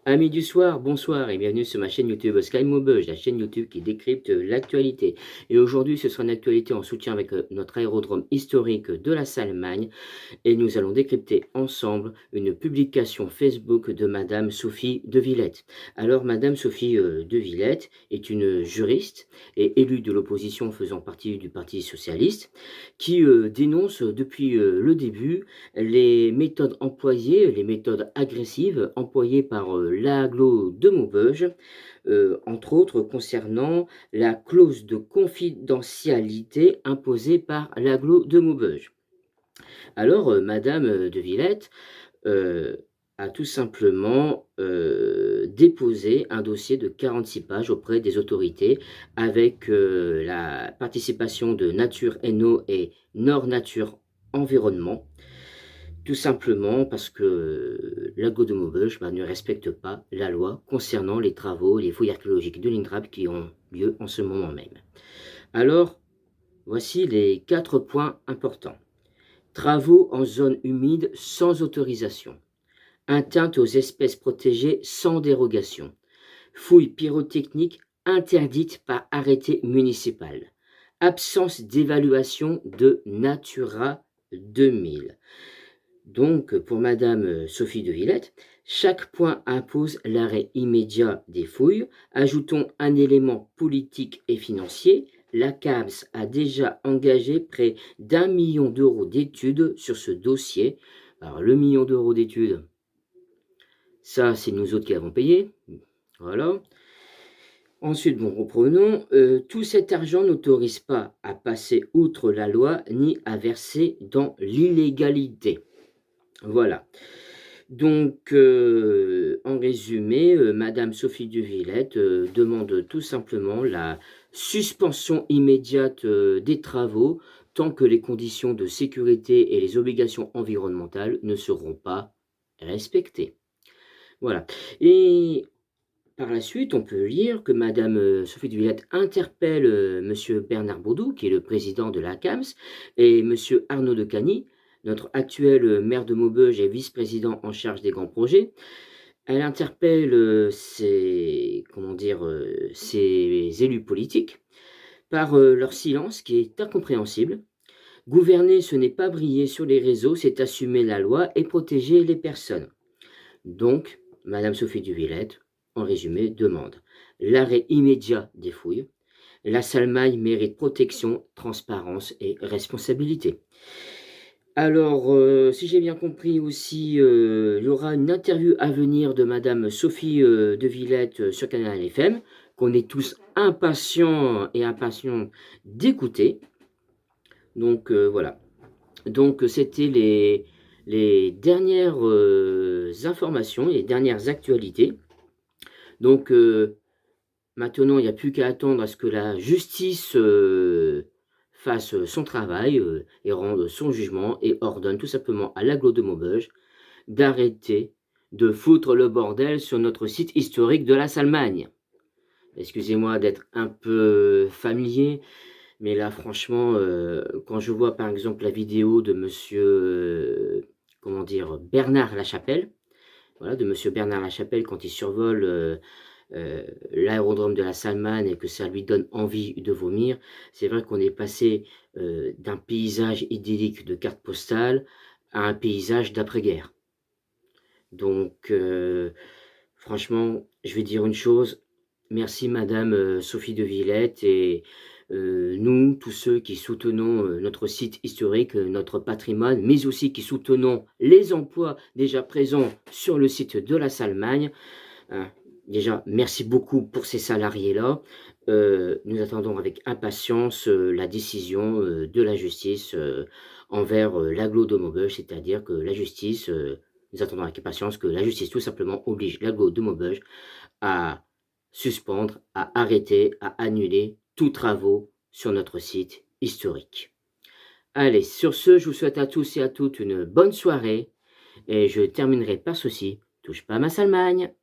Amis du soir, bonsoir et bienvenue sur ma chaîne YouTube Sky Maubeuge, la chaîne YouTube qui décrypte l'actualité. Et aujourd'hui, ce sera une actualité en soutien avec notre aérodrome historique de la Salmagne et nous allons décrypter ensemble une publication Facebook de Madame Sophie de Villette. Alors, Madame Sophie de Villette est une juriste et élue de l'opposition faisant partie du Parti socialiste qui dénonce depuis le début les méthodes employées, les méthodes agressives employées par l'agglo de Maubeuge, entre autres concernant la clause de confidentialité imposée par l'agglo de Maubeuge. Alors, Madame de Villette a tout simplement déposé un dossier de 46 pages auprès des autorités avec la participation de Nature NO et Nord Nature Environnement. Tout simplement parce que l'agglo de Maubeuge ne respecte pas la loi concernant les travaux et les fouilles archéologiques de l'INRAP qui ont lieu en ce moment même. Alors, voici les 4 points importants. Travaux en zone humide sans autorisation. Atteinte aux espèces protégées sans dérogation. Fouilles pyrotechniques interdites par arrêté municipal. Absence d'évaluation de Natura 2000. Donc, pour Madame Sophie de Villette, chaque point impose l'arrêt immédiat des fouilles. Ajoutons un élément politique et financier. La CAMS a déjà engagé près d'1 million d'euros d'études sur ce dossier. Alors, le million d'euros d'études, ça, c'est nous autres qui avons payé. Voilà. Ensuite, bon, reprenons. Tout cet argent n'autorise pas à passer outre la loi ni à verser dans l'illégalité. Voilà. Donc, en résumé, Madame Sophie de Villette demande tout simplement la suspension immédiate des travaux tant que les conditions de sécurité et les obligations environnementales ne seront pas respectées. Voilà. Et par la suite, on peut lire que Madame Sophie de Villette interpelle Monsieur Bernard Baudou, qui est le président de la CAMS, et Monsieur Arnaud de Cany, notre actuel maire de Maubeuge et vice-président en charge des grands projets. Elle interpelle ses élus politiques par leur silence qui est incompréhensible. Gouverner, ce n'est pas briller sur les réseaux, c'est assumer la loi et protéger les personnes. Donc, Madame Sophie de Villette, en résumé, demande l'arrêt immédiat des fouilles. La Salmagne mérite protection, transparence et responsabilité. Alors, si j'ai bien compris aussi, il y aura une interview à venir de Madame Sophie de Villette sur Canal FM, qu'on est tous impatients d'écouter. Donc, voilà. Donc, c'était les dernières informations, les dernières actualités. Donc, maintenant, il n'y a plus qu'à attendre à ce que la justice fasse son travail et rende son jugement et ordonne tout simplement à l'agglo de Maubeuge d'arrêter de foutre le bordel sur notre site historique de la Salmagne. Excusez-moi d'être un peu familier, mais là, franchement, quand je vois par exemple la vidéo de monsieur, Bernard Lachapelle, voilà, de monsieur Bernard Lachapelle quand il survole l'aérodrome de la Salmagne et que ça lui donne envie de vomir, c'est vrai qu'on est passé d'un paysage idyllique de carte postale à un paysage d'après-guerre. Donc, franchement, je vais dire une chose, merci Madame Sophie de Villette et nous, tous ceux qui soutenons notre site historique, notre patrimoine, mais aussi qui soutenons les emplois déjà présents sur le site de la Salmagne. Hein, déjà, merci beaucoup pour ces salariés-là. Nous attendons avec impatience la décision de la justice envers l'agglo de Maubeuge, c'est-à-dire que la justice, nous attendons avec impatience que la justice tout simplement oblige l'agglo de Maubeuge à suspendre, à arrêter, à annuler tous travaux sur notre site historique. Allez, sur ce, je vous souhaite à tous et à toutes une bonne soirée et je terminerai par ceci. Touche pas à ma Salmagne.